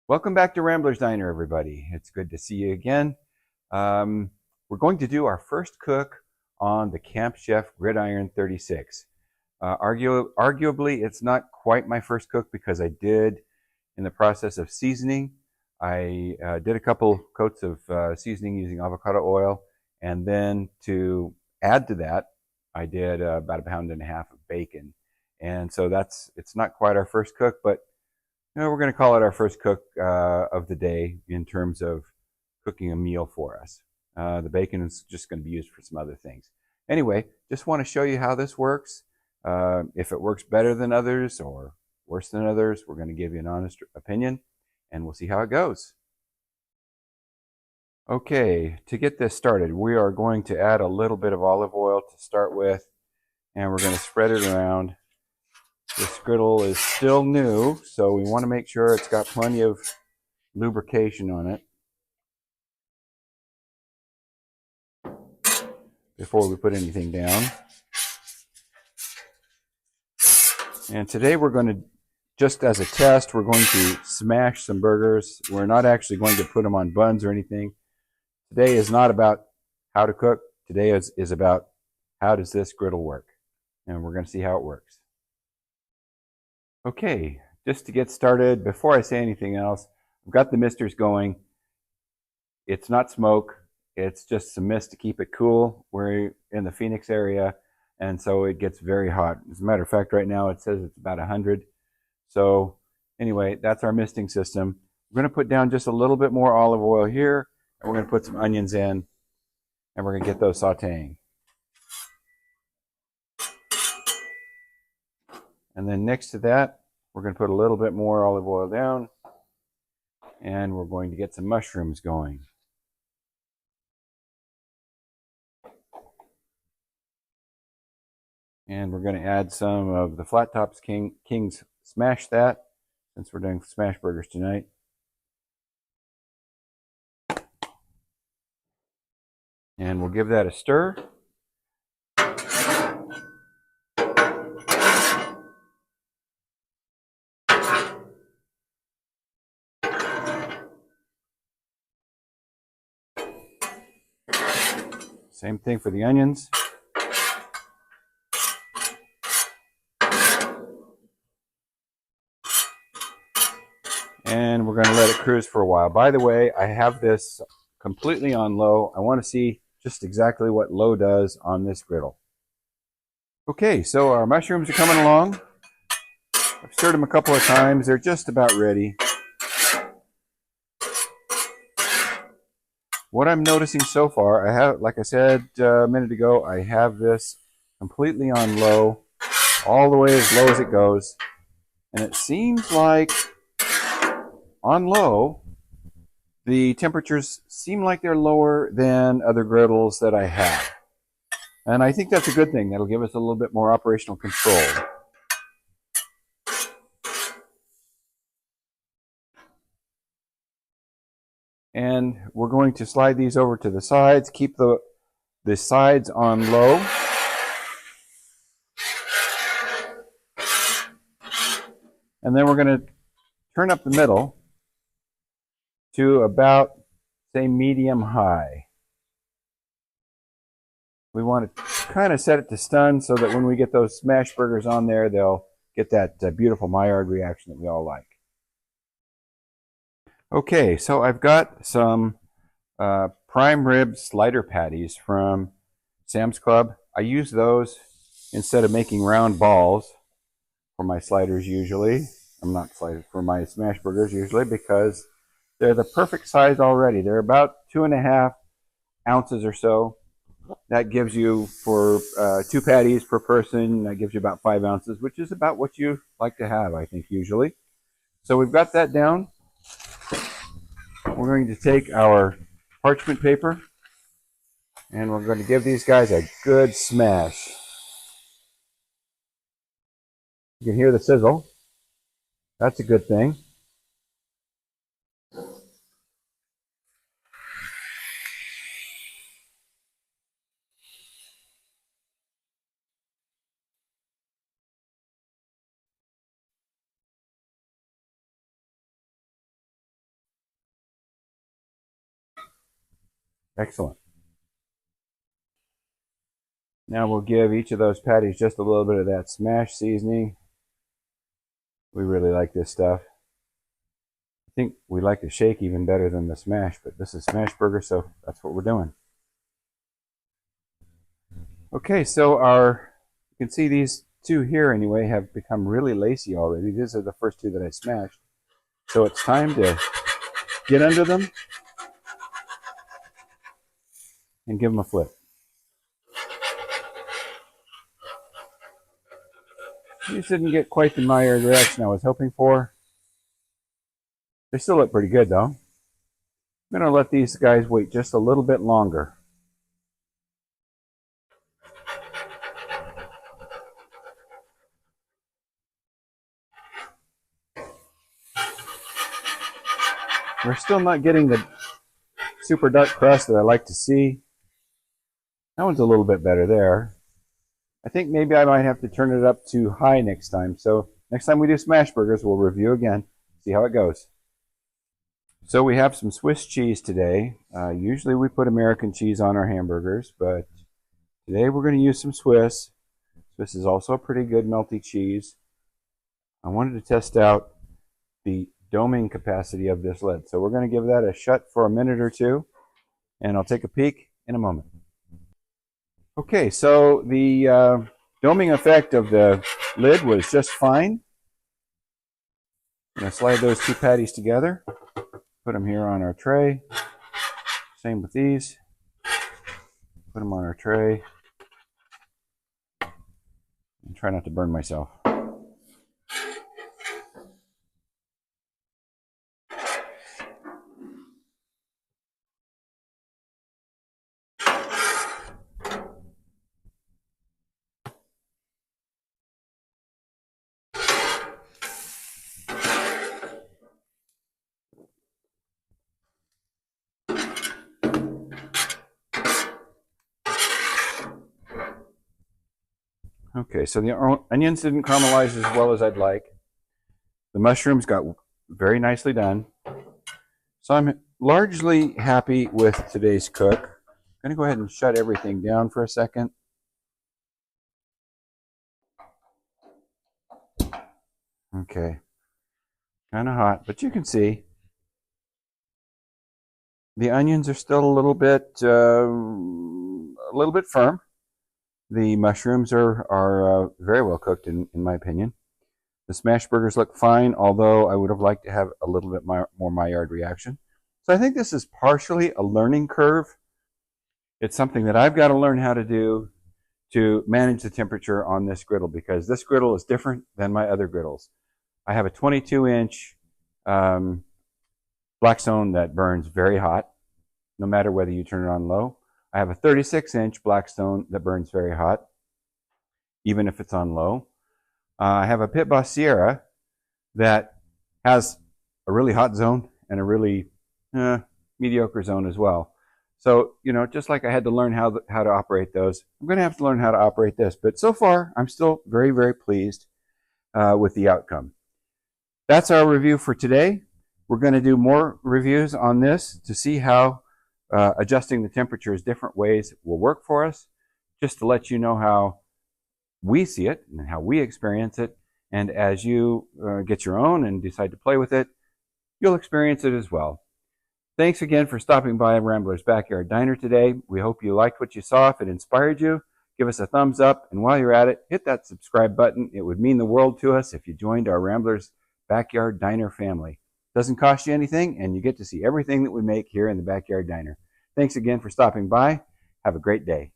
Welcome back to Rambler's Diner, everybody. It's good to see you again. We're going to do our first cook on the Camp Chef GridIron 36. Arguably, it's not quite my first cook because I did, in the process of seasoning, I did a couple coats of seasoning using avocado oil, and then to add to that, I did about 1.5 pounds of bacon. And so it's not quite our first cook, but we're going to call it our first cook of the day in terms of cooking a meal for us. The bacon is just going to be used for some other things. Anyway, just want to show you how this works. If it works better than others or worse than others, we're going to give you an honest opinion, and we'll see how it goes. Okay, to get this started, we are going to add a little bit of olive oil to start with, and we're going to spread it around. This griddle is still new, so we want to make sure it's got plenty of lubrication on it before we put anything down. And today we're going to, just as a test, we're going to smash some burgers. We're not actually going to put them on buns or anything. Today is not about how to cook. Today is about how does this griddle work. And we're going to see how it works. Okay, just to get started, before I say anything else, I've got the misters going. It's not smoke, it's just some mist to keep it cool. We're in the Phoenix area, and so it gets very hot. As a matter of fact, right now it says it's about 100. So anyway, that's our misting system. We're going to put down just a little bit more olive oil here, and we're going to put some onions in, and we're going to get those sauteing. And then next to that, we're going to put a little bit more olive oil down, and we're going to get some mushrooms going. And we're going to add some of the Flat Tops King's Smash That, since we're doing Smashburgers tonight. And we'll give that a stir. Same thing for the onions. And we're going to let it cruise for a while. By the way, I have this completely on low. I want to see just exactly what low does on this griddle. Okay, so our mushrooms are coming along. I've stirred them a couple of times. They're just about ready. What I'm noticing so far, I have, like I said a minute ago, I have this completely on low, all the way as low as it goes. And it seems like on low, the temperatures seem like they're lower than other griddles that I have. And I think that's a good thing. That'll give us a little bit more operational control. And we're going to slide these over to the sides, keep the sides on low. And then we're going to turn up the middle to about, say, medium high. We want to kind of set it to stun so that when we get those smash burgers on there, they'll get that beautiful Maillard reaction that we all like. Okay, so I've got some prime rib slider patties from Sam's Club. I use those instead of making round balls for my sliders usually. I'm not sliders, for my smash burgers usually, because they're the perfect size already. They're about 2.5 ounces or so. That gives you, for 2 patties per person, that gives you about 5 ounces, which is about what you like to have, I think, usually. So we've got that down. We're going to take our parchment paper, and we're going to give these guys a good smash. You can hear the sizzle. That's a good thing. Excellent. Now we'll give each of those patties just a little bit of that smash seasoning. We really like this stuff. I think we like the shake even better than the smash, but this is Smashburger, so that's what we're doing. Okay, so you can see these two here anyway have become really lacy already. These are the first two that I smashed. So it's time to get under them and give them a flip. These didn't get quite the Maillard reaction I was hoping for. They still look pretty good though. I'm going to let these guys wait just a little bit longer. We're still not getting the super dark crust that I like to see. That one's a little bit better there. I think maybe I might have to turn it up to high next time. So next time we do Smashburgers, we'll review again, see how it goes. So we have some Swiss cheese today. Usually we put American cheese on our hamburgers, but today we're going to use some Swiss. Swiss is also a pretty good melty cheese. I wanted to test out the doming capacity of this lid. So we're going to give that a shut for a minute or two, and I'll take a peek in a moment. Okay, so the doming effect of the lid was just fine. I'm going to slide those two patties together, put them here on our tray. Same with these. Put them on our tray. And try not to burn myself. Okay, so the onions didn't caramelize as well as I'd like. The mushrooms got very nicely done. So I'm largely happy with today's cook. I'm going to go ahead and shut everything down for a second. Okay, kind of hot, but you can see the onions are still a little bit firm. The mushrooms are very well cooked in my opinion. The Smashburgers look fine, although I would have liked to have a little bit more Maillard reaction. So I think this is partially a learning curve. It's something that I've got to learn how to do to manage the temperature on this griddle, because this griddle is different than my other griddles. I have a 22-inch Blackstone that burns very hot, no matter whether you turn it on low. I have a 36-inch Blackstone that burns very hot, even if it's on low. I have a Pit Boss Sierra that has a really hot zone and a really mediocre zone as well. So, you know, just like I had to learn how to operate those, I'm going to have to learn how to operate this. But so far, I'm still very, very pleased with the outcome. That's our review for today. We're going to do more reviews on this to see how adjusting the temperatures different ways will work for us, just to let you know how we see it and how we experience it. And as you get your own and decide to play with it, you'll experience it as well. Thanks again for stopping by Rambler's Backyard Diner today. We hope you liked what you saw. If it inspired you, give us a thumbs up. And while you're at it, hit that subscribe button. It would mean the world to us if you joined our Rambler's Backyard Diner family. Doesn't cost you anything, and you get to see everything that we make here in the Backyard Diner. Thanks again for stopping by. Have a great day.